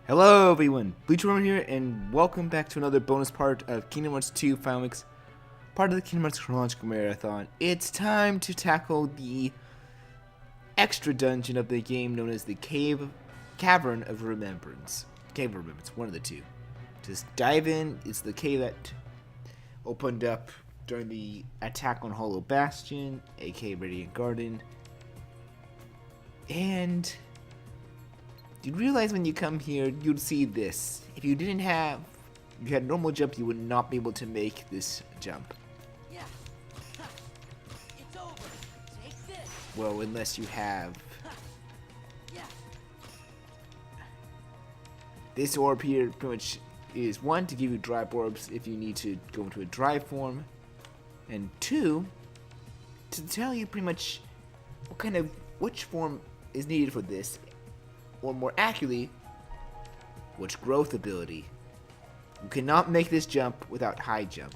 Hello everyone, BleachBummer here, and welcome back to another bonus part of Kingdom Hearts 2 Final Mix, part of the Kingdom Hearts Chronological Marathon. It's time to tackle the extra dungeon of the game known as the Cavern of Remembrance. Cave of Remembrance, one of the two. Just dive in. It's the cave that opened up during the attack on Hollow Bastion, aka Radiant Garden. And you'd realize when you come here, you'd see this. If you had normal jump, you would not be able to make this jump. Yeah. It's over. Take this. Well, unless you have Yeah. this orb here, pretty much is one, to give you dry orbs if you need to go into a dry form, and two, to tell you pretty much which form is needed for this, or more accurately, which growth ability. You cannot make this jump without high jump.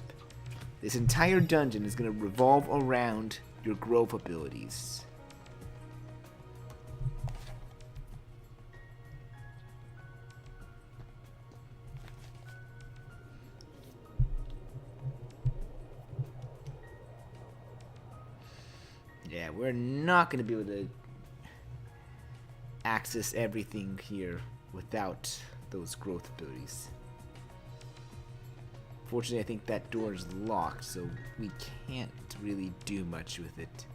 This entire dungeon is going to revolve around your growth abilities. Yeah, we're not going to be able to access everything here without those growth abilities. Fortunately, I think that door is locked, so we can't really do much with it.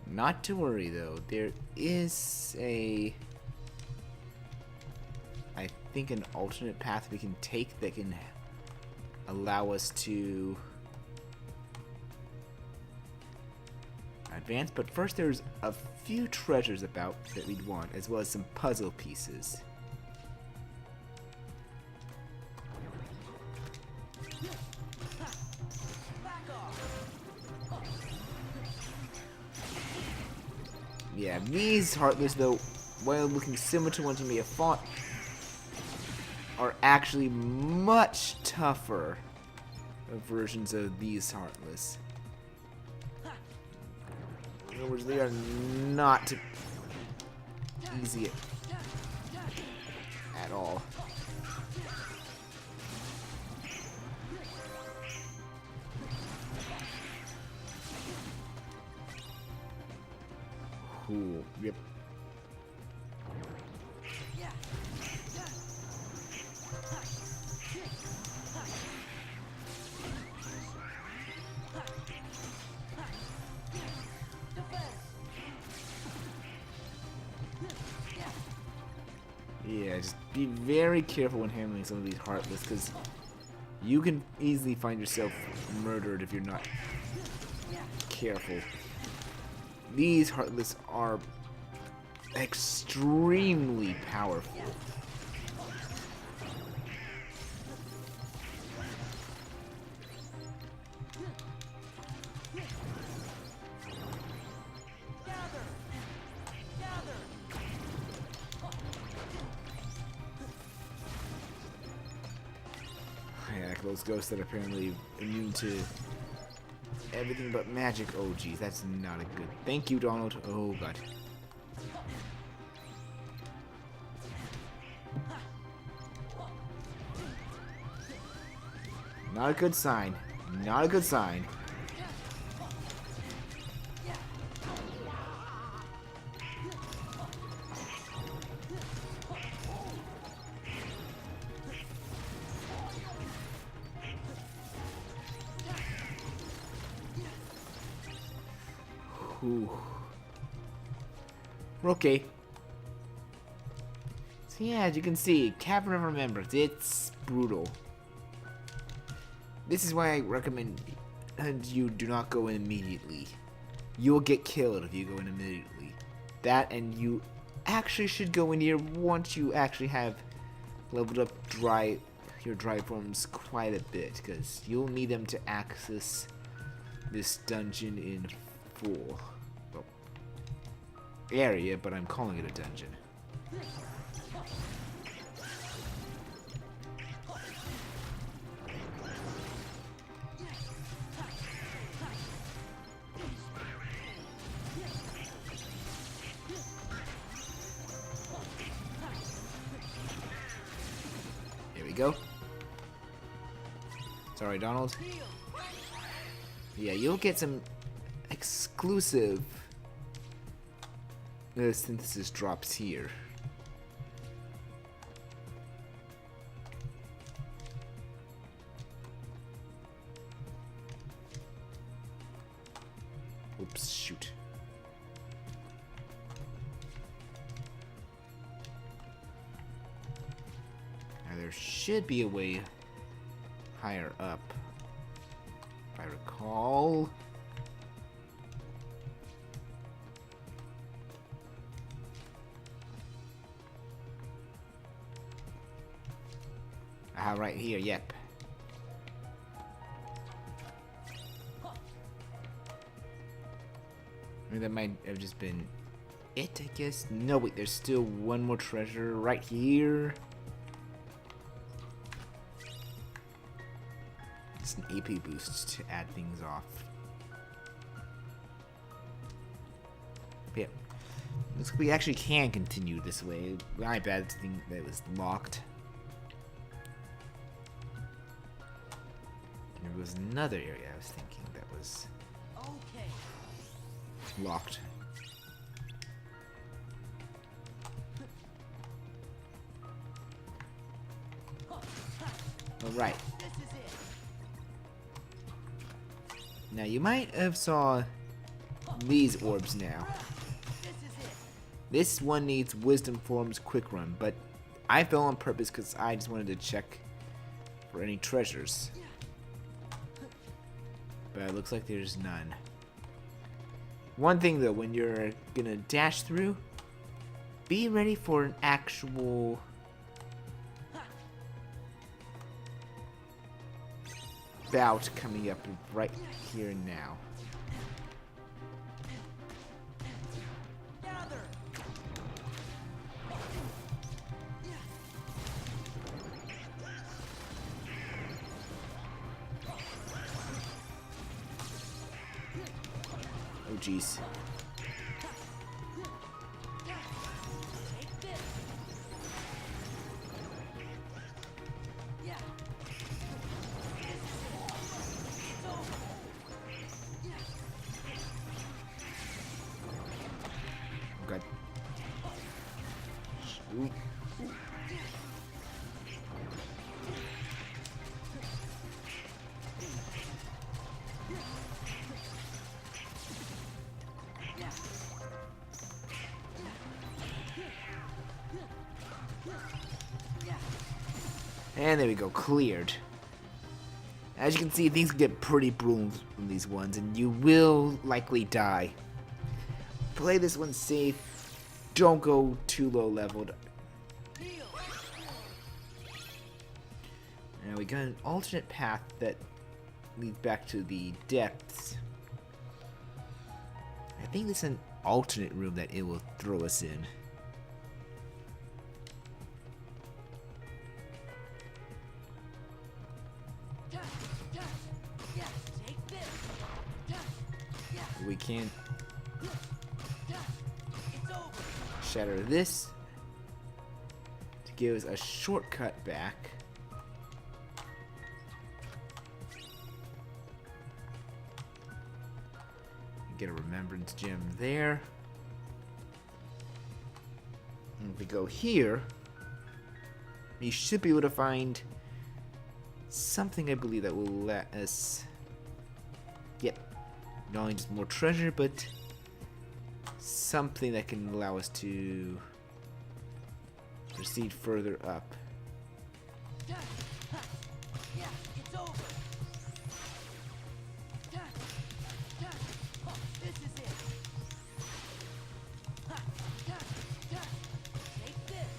Not to worry though, there is I think an alternate path we can take that can allow us to advance, but first there's a few treasures about that we'd want, as well as some puzzle pieces. Yeah, these Heartless, though, while looking similar to ones you may have fought, are actually much tougher versions of these Heartless. In other words, they are not easy at all. Cool. Yep. Yeah, just be very careful when handling some of these Heartless, because you can easily find yourself murdered if you're not careful. These Heartless are extremely powerful. Yeah, those ghosts that are apparently immune to everything but magic. Oh geez, that's not a good. Thank you, Donald. Oh god. Not a good sign. Not a good sign. Ooh. We're okay. So yeah, as you can see, Cavern of Remembrance, it's brutal. This is why I recommend you do not go in immediately. You will get killed if you go in immediately. That, and you actually should go in here once you actually have leveled up your dry forms quite a bit, because you'll need them to access this dungeon in full. Well, area, but I'm calling it a dungeon. go. Sorry, Donald. Yeah, you'll get some exclusive synthesis drops here. Oops, shoot. Now there should be a way higher up, if I recall. Ah, right here, yep. Maybe that might have just been it, I guess. No, wait, there's still one more treasure right here. It's an AP boost to add things off. But yeah, looks like we actually can continue this way. My bad thing that it was locked. There was another area I was thinking that was Okay. locked. Alright. This is it. Now you might have saw these orbs now. This is it. This one needs Wisdom Forms Quick Run, but I fell on purpose because I just wanted to check for any treasures. But it looks like there's none. One thing though, when you're gonna dash through, be ready for an actual bout coming up right here and now. Gather. Oh jeez. Take this. Yeah. It's over. God. Ooh. And there we go, cleared. As you can see, things get pretty brutal in these ones, and you will likely die. Play this one safe. Don't go too low leveled. Heal. Now we got an alternate path that leads back to the depths. I think this is an alternate room that it will throw us in. Yeah. Take this. Yeah. We can It's over. shatter this to give us a shortcut back. Get a Remembrance gem there. And if we go here, you should be able to find something, I believe, that will let us... Yep. Not only just more treasure, but something that can allow us to proceed further up. Yeah, it's over. This is it. Take this.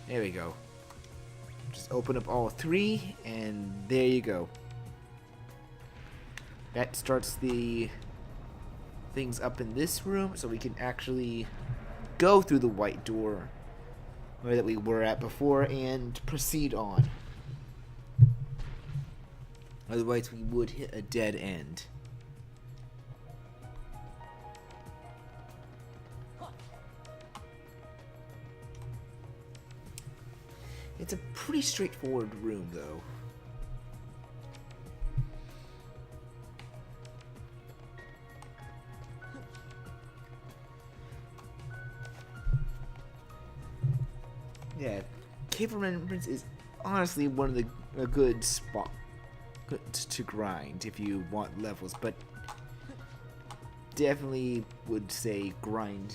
There we go. Just open up all three, and there you go. That starts the things up in this room, so we can actually go through the white door where that we were at before and proceed on. Otherwise, we would hit a dead end. It's a pretty straightforward room, though. Yeah, Cave of Remembrance is honestly one of a good spot to grind if you want levels, but definitely would say grind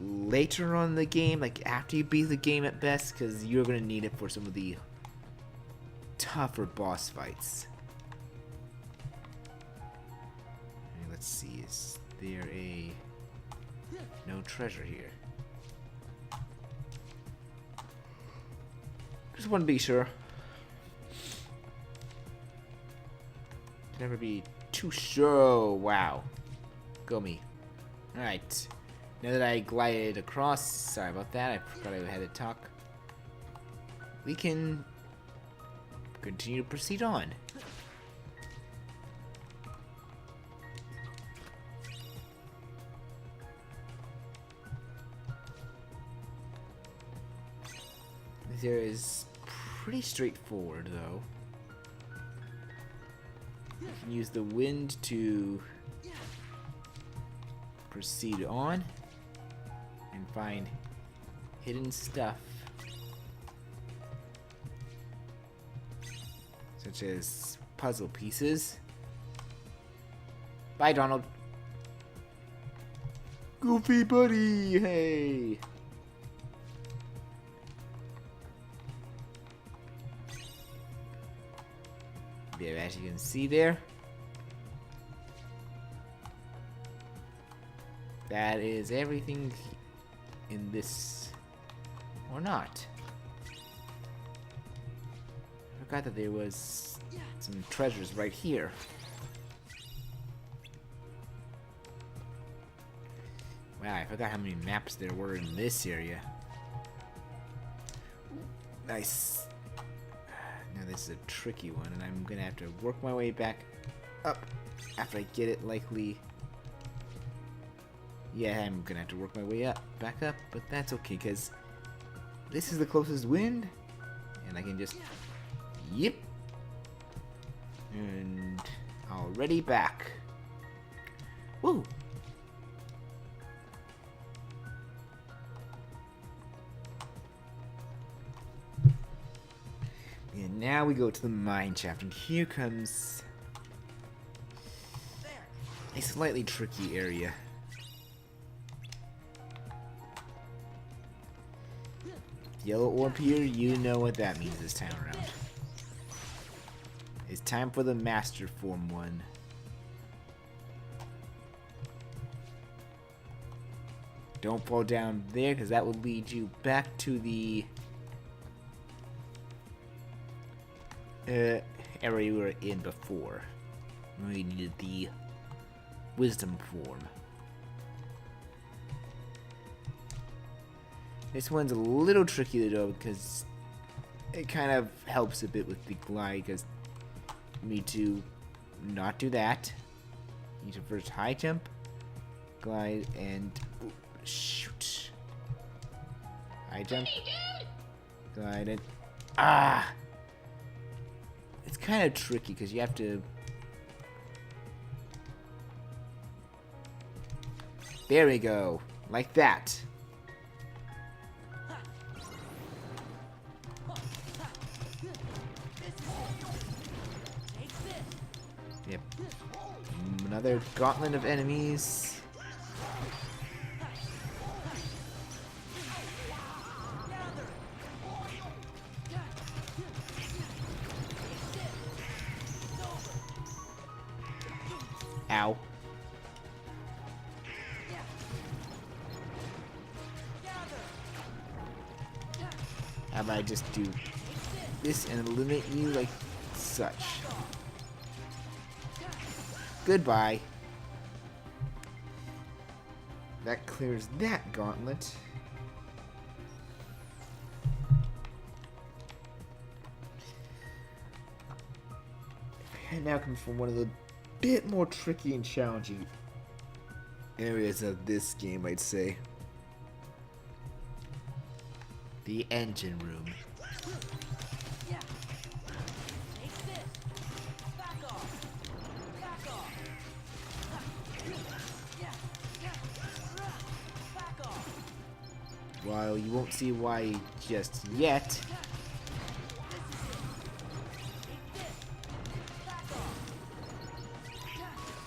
later on in the game, like after you beat the game at best, because you're going to need it for some of the tougher boss fights. And let's see, is there no treasure here? Just want to be sure. Never be too sure. Wow. Go me. Alright. Now that I glided across, sorry about that, I forgot I had to talk. We can continue to proceed on. There is pretty straightforward, though. You can use the wind to proceed on and find hidden stuff, such as puzzle pieces. Bye, Donald. Goofy buddy, hey. Yeah, as you can see there, that is everything in this, or not. I forgot that there was some treasures right here. Wow, I forgot how many maps there were in this area. Nice. Now this is a tricky one, and I'm gonna have to work my way back up after I get it likely. Yeah, I'm gonna have to work my way back up, but that's okay, because this is the closest wind, and I can just, yep, and already back. Woo! And now we go to the mine shaft, and here comes a slightly tricky area. Yellow orb here, you know what that means this time around. It's time for the Master Form one. Don't fall down there, because that will lead you back to the area we were in before. We needed the Wisdom Form. This one's a little tricky though, because it kind of helps a bit with the glide, because you need to not do that. You need to first high jump, glide, and shoot. High jump, glide, and it's kind of tricky because you have to. There we go, like that. Yep. Another gauntlet of enemies. Ow. How about I just do this and eliminate you like such? Goodbye. That clears that gauntlet. And now comes from one of the bit more tricky and challenging areas of this game, I'd say. The engine room. Yeah. Take this. Back off. Back off. Yeah. Back off. While you won't see why just yet,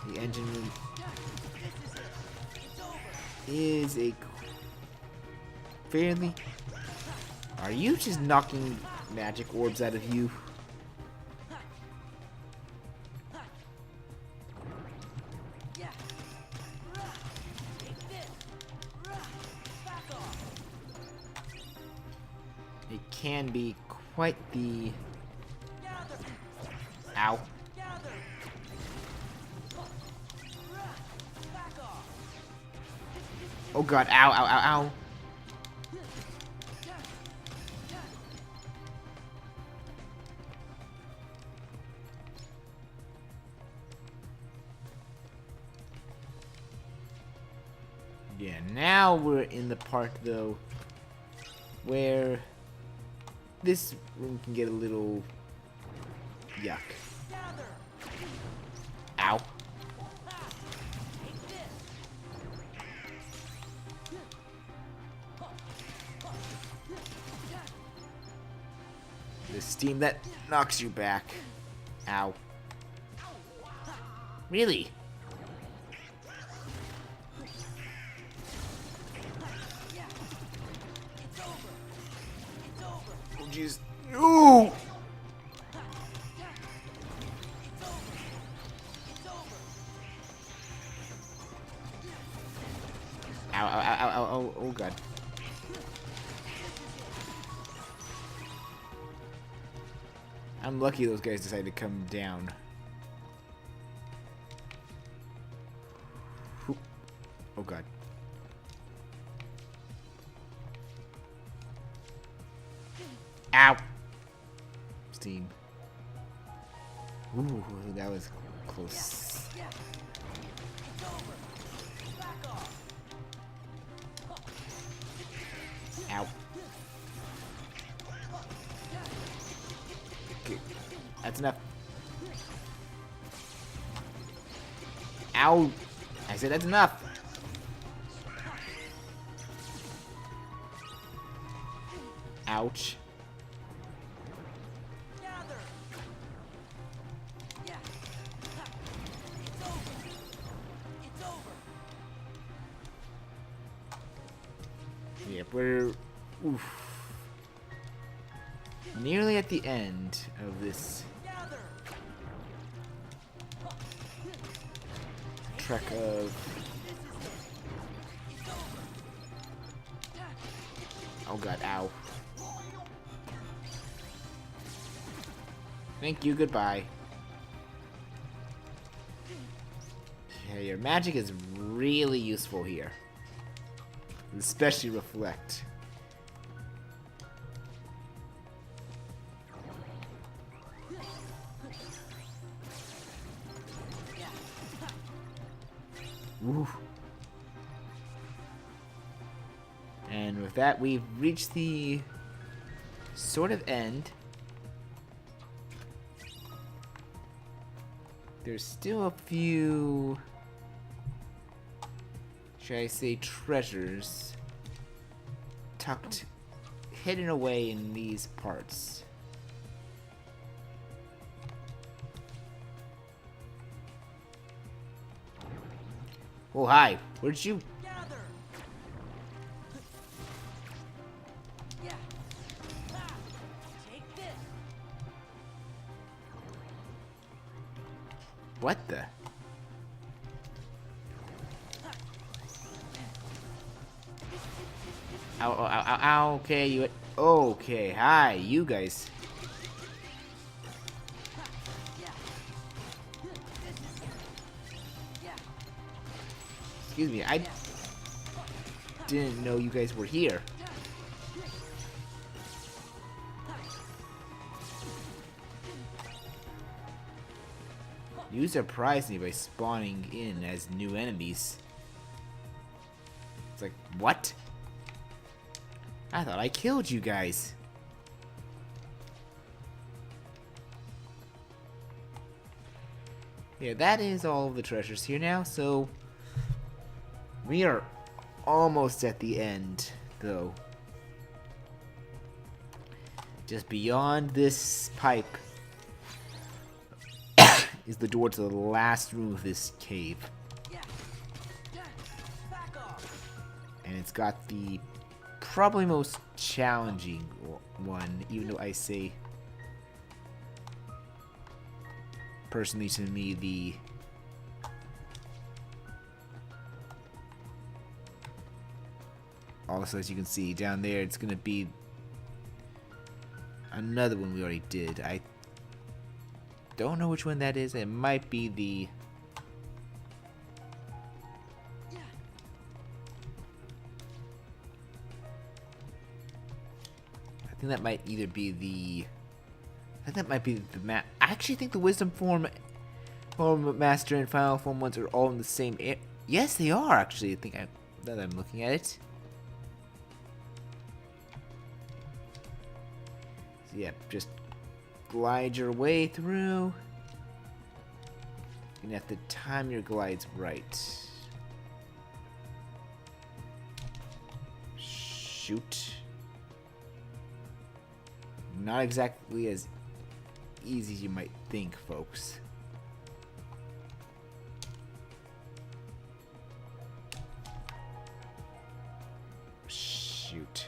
the engine room is a fairly... Are you just knocking magic orbs out of you? It can be quite the... Ow. Oh god, ow, ow, ow, ow. Yeah, now we're in the part though where this room can get a little yuck. Ow. The steam that knocks you back. Ow. Really? Oh jeez. Ooh! Ow, ow, ow, ow, ow, ow, oh god. I'm lucky those guys decided to come down. Whew. Oh god. Ow! Steam. Ooh, that was close. Ow. Okay, that's enough. Ow! I said that's enough. Ouch. Yep, we're nearly at the end of this trek of... Oh god, ow. Thank you, goodbye. Yeah, your magic is really useful here. Especially reflect. Woo. And with that, we've reached the sort of end. There's still a few, should I say, treasures tucked, hidden away in these parts. Oh, hi. Where'd you... What the? Ow, ow, ow, ow, ow, okay, you... Okay, hi, you guys. Excuse me, I didn't know you guys were here. You surprised me by spawning in as new enemies. It's like, what? I thought I killed you guys. Yeah, that is all of the treasures here now, so we are almost at the end, though. Just beyond this pipe is the door to the last room of this cave. And it's got the probably most challenging one, even though I say, personally to me, the also, as you can see down there, it's gonna be another one we already did. I don't know which one that is. It might be the I think that might either be the I think that might be the I actually think the Wisdom Form Master and Final Form ones are all in the same yes, they are actually. I think now that I'm looking at it. So yeah, just glide your way through. You have to time your glides right. Shoot. Not exactly as easy as you might think, folks. Shoot.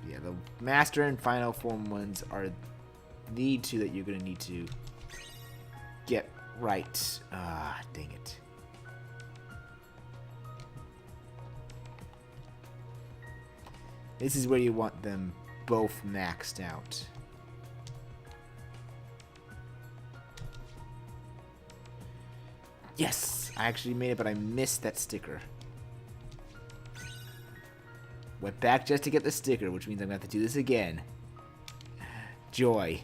Yeah, the Master and Final Form ones are the two that you're going to need to get right. Ah, dang it. This is where you want them both maxed out. Yes! I actually made it, but I missed that sticker. Went back just to get the sticker, which means I'm going to have to do this again. Joy.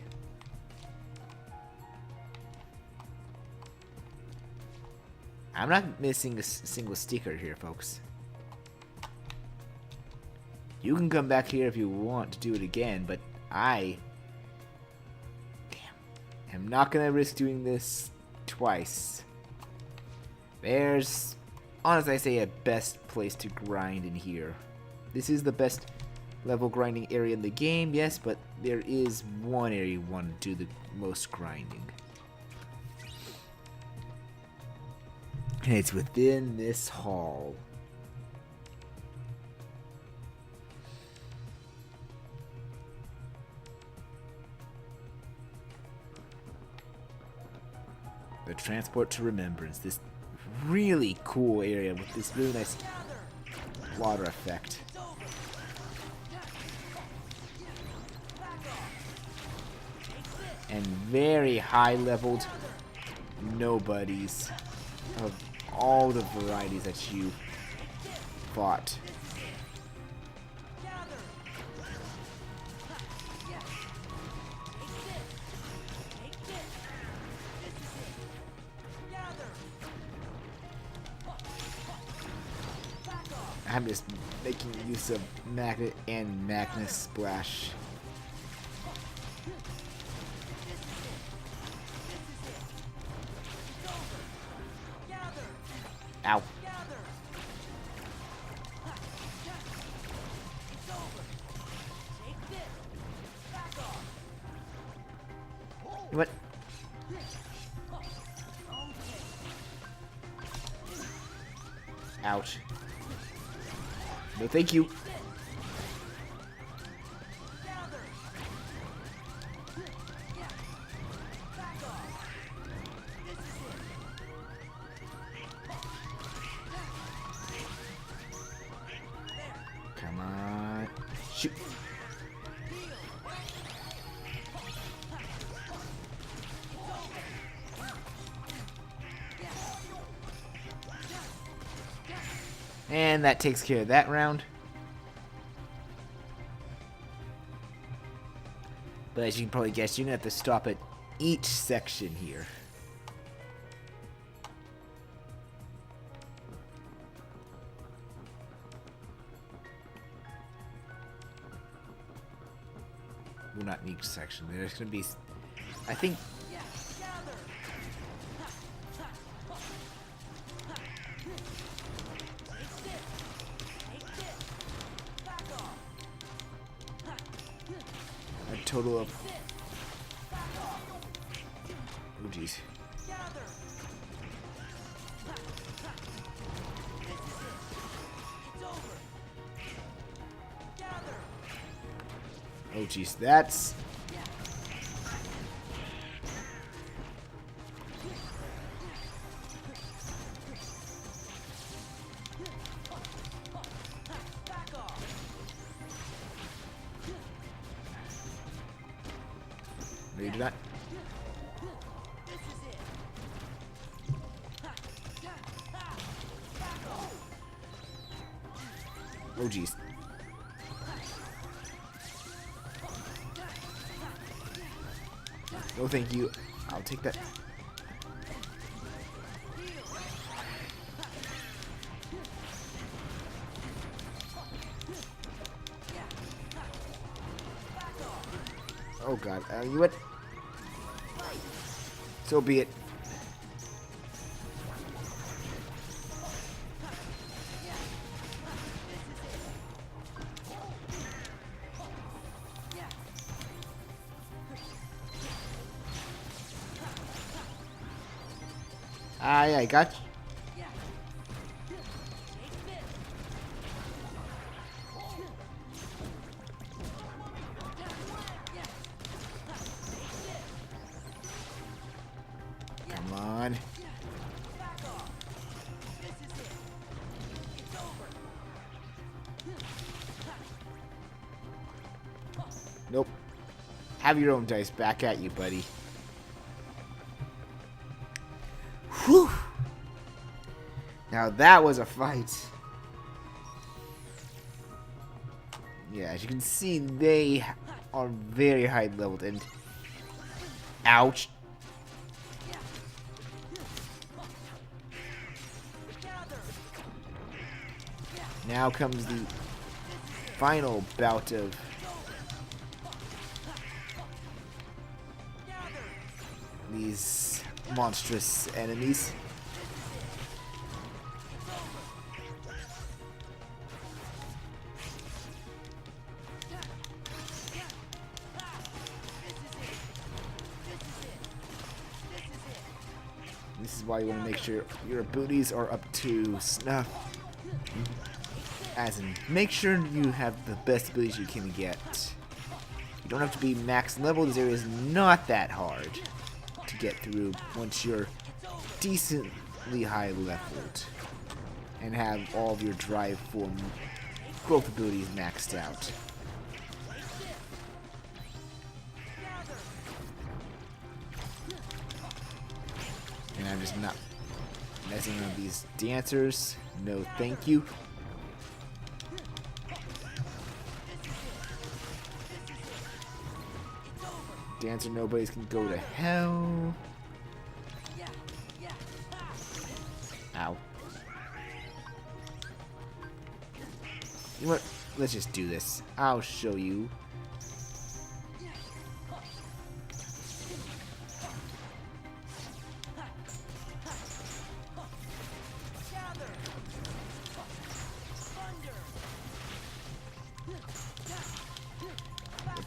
I'm not missing a single sticker here, folks. You can come back here if you want to do it again, but I am not going to risk doing this twice. There's, honestly, I say a best place to grind in here. This is the best level grinding area in the game, yes, but there is one area you want to do the most grinding. And it's within this hall. The transport to Remembrance. This really cool area with this really nice water effect. And very high leveled nobodies of all the varieties that you fought. I'm just making use of Magnet and Magnus Splash. Ow. What? Ouch. No, thank you. Come on. Shoot. And that takes care of that round. But as you can probably guess, you're going to have to stop at each section here. well, not in each section. There's gonna be, I think. Yeah, gather. Take this. Back off. A total of. Back off. Oh jeez. Gather. This is it. It's over. Gather. Oh jeez. That's. Back off. No, you do not. This is it. Back off. Oh jeez. No, thank you. I'll take that. Oh god. You know what? So be it. Yeah, I got you. Come on. Nope. Have your own dice. Back at you, buddy. Whew. Now that was a fight. Yeah, as you can see, they are very high leveled and... Ouch. Now comes the final bout of these monstrous enemies. This is why you want to make sure your abilities are up to snuff. As in, make sure you have the best abilities you can get. You don't have to be max level. This area is not that hard to get through once you're decently high leveled and have all of your drive form growth abilities maxed out. And I'm just not messing with these dancers. No, thank you. Dancer nobodies can go to hell. Ow. You know what? Let's just do this. I'll show you.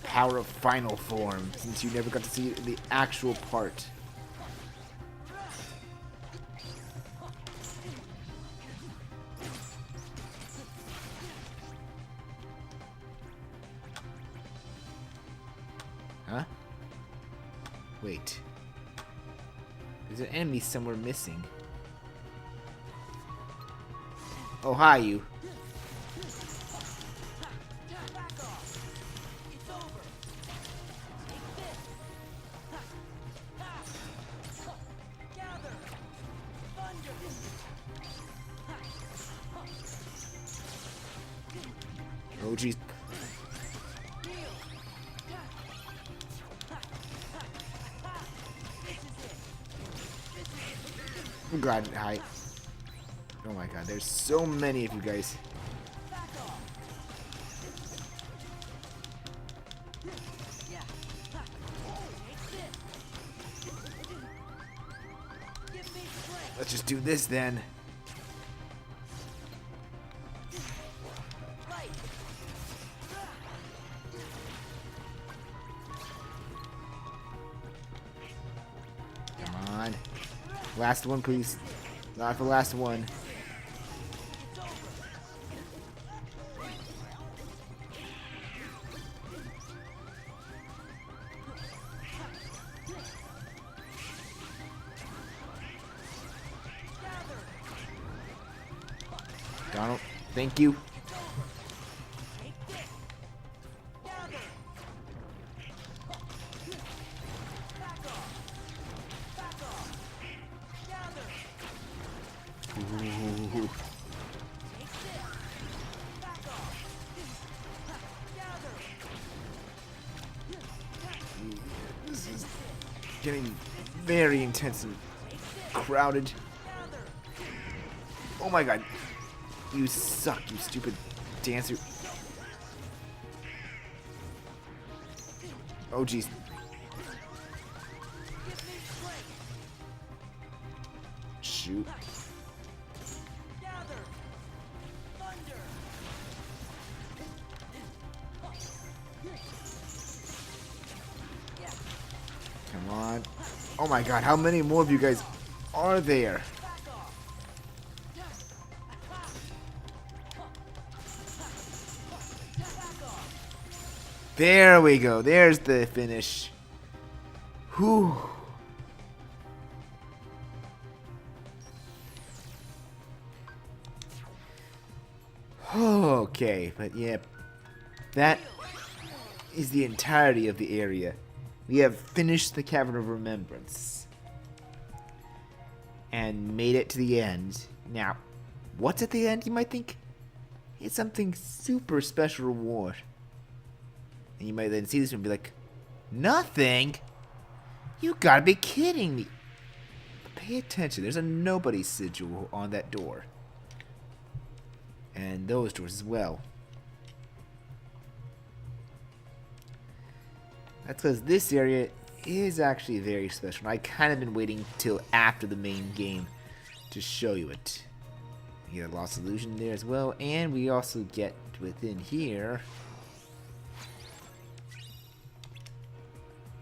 Power of final form, since you never got to see the actual part. Huh? Wait. There's an enemy somewhere missing. Oh, hi, you. Oh, jeez. Oh, God, hi. Oh my God, there's so many of you guys. Let's just do this then. Light. Come on. Last one, please. Not the last one. It's over. Gather. Donald, thank you. Take this. Gather. Back off. Back off. Gather. Ooh. Take this. Back off. Gather. This is getting very intense and crowded. Gather. Oh my god. You suck, you stupid dancer. Oh jeez. Give me strength. Shoot. Gather. Thunder. Come on. Oh my god, how many more of you guys are there? Back off. Back off. There we go. There's the finish. Whew. Okay, but yeah, that is the entirety of the area. We have finished the Cavern of Remembrance and made it to the end. Now, what's at the end, you might think? It's something super special reward. And you might then see this and be like, nothing? You gotta be kidding me. But pay attention, there's a nobody sigil on that door. And those doors as well. That's because this area is actually very special. I kind of been waiting till after the main game to show you it. You get a Lost Illusion there as well, and we also get within here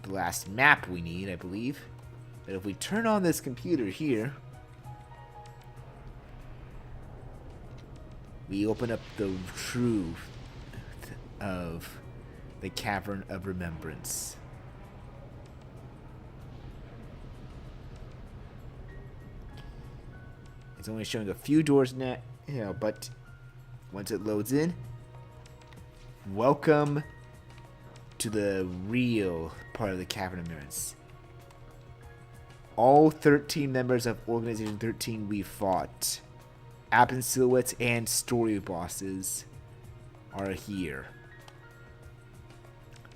the last map we need, I believe. But if we turn on this computer here, we open up the truth of the Cavern of Remembrance. It's only showing a few doors now, but once it loads in, welcome to the real part of the Cavern of Remembrance. All 13 members of Organization 13 we fought, absent silhouettes and story bosses, are here.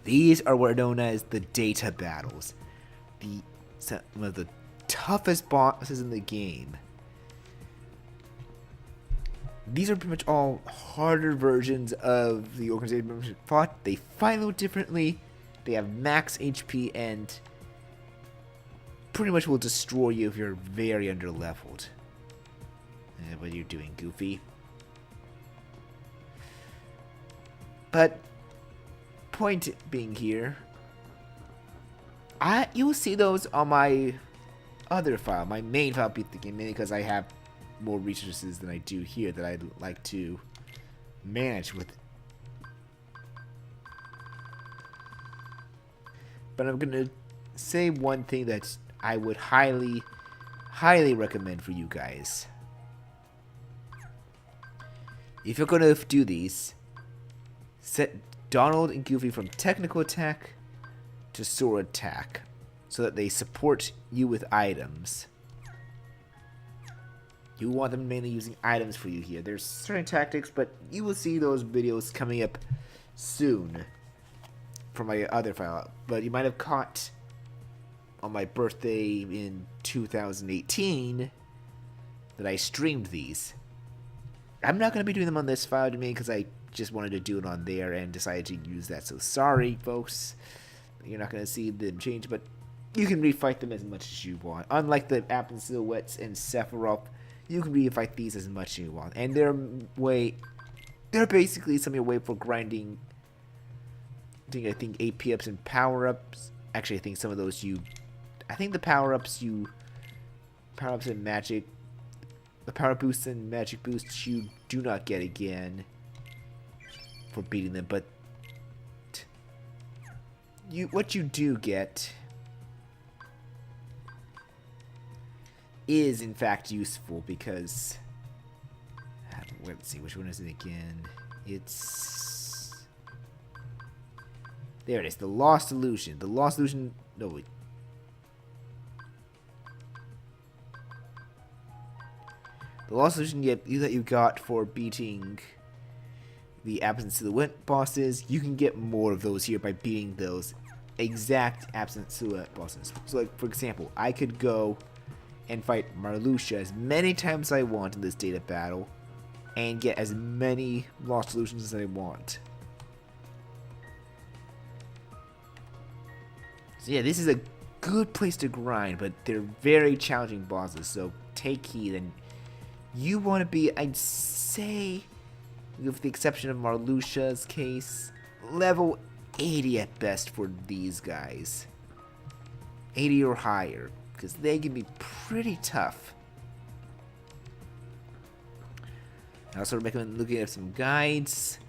These are what are known as the data battles. Some of the toughest bosses in the game. These are pretty much all harder versions of the organization members fought. They fight a little differently. They have max HP and pretty much will destroy you if you're very underleveled. What are you doing, Goofy? But point being here, you'll see those on my other file, my main file, Beat the Game, mainly because I have more resources than I do here that I'd like to manage with. But I'm gonna say one thing that I would highly recommend for you guys. If you're gonna do these, set Donald and Goofy from technical attack to sword attack so that they support you with items. You want them mainly using items for you here. There's certain tactics, but you will see those videos coming up soon from my other file. But you might have caught on my birthday in 2018 that I streamed these. I'm not going to be doing them on this file to me because I just wanted to do it on there and decided to use that. So sorry, folks. You're not going to see them change, but you can refight them as much as you want. Unlike the Apple Silhouettes and Sephiroth, you can refight these as much as you want. And they're basically some of your way for grinding, I think AP ups and power ups. Actually, I think some of those I think the power ups and magic, the power boosts and magic boosts you do not get again for beating them, but what you do get is in fact useful because let's see, which one is it again? There it is, the Lost Illusion. The Lost Illusion, no wait. The Lost Illusion that you got for beating the Absent Silhouette bosses, you can get more of those here by beating those exact Absent Silhouette bosses. So like, for example, I could go and fight Marluxia as many times as I want in this data battle and get as many Lost Illusions as I want. So yeah, this is a good place to grind, but they're very challenging bosses, so take heed. And you want to be, I'd say, with the exception of Marluxia's case, level 80 at best for these guys. 80 or higher, because they can be pretty tough. I also recommend looking at some guides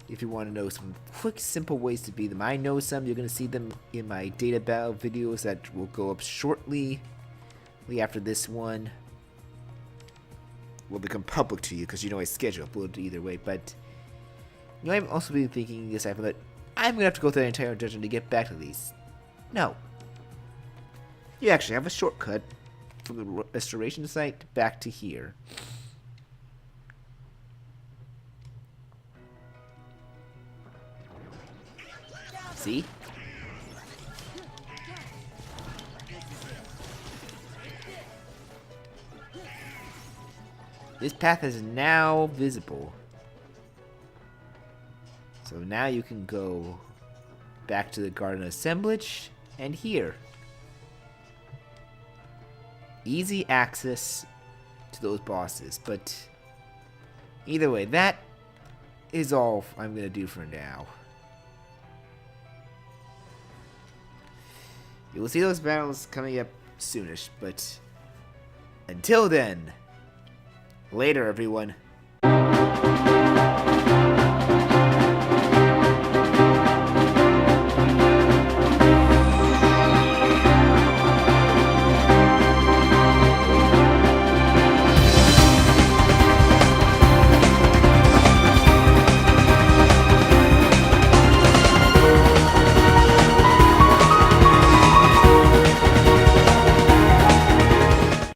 if you want to know some quick, simple ways to beat them. I know some. You're going to see them in my data battle videos that will go up shortly after this one. Will become public to you because you know I schedule upload either way. But you know, I've also been thinking this time that I'm going to have to go through the entire dungeon to get back to these. No. You actually have a shortcut from the restoration site back to here. See? This path is now visible. So now you can go back to the Garden Assemblage and here. Easy access to those bosses, but either way, that is all I'm going to do for now. You will see those battles coming up soonish, but until then, later everyone.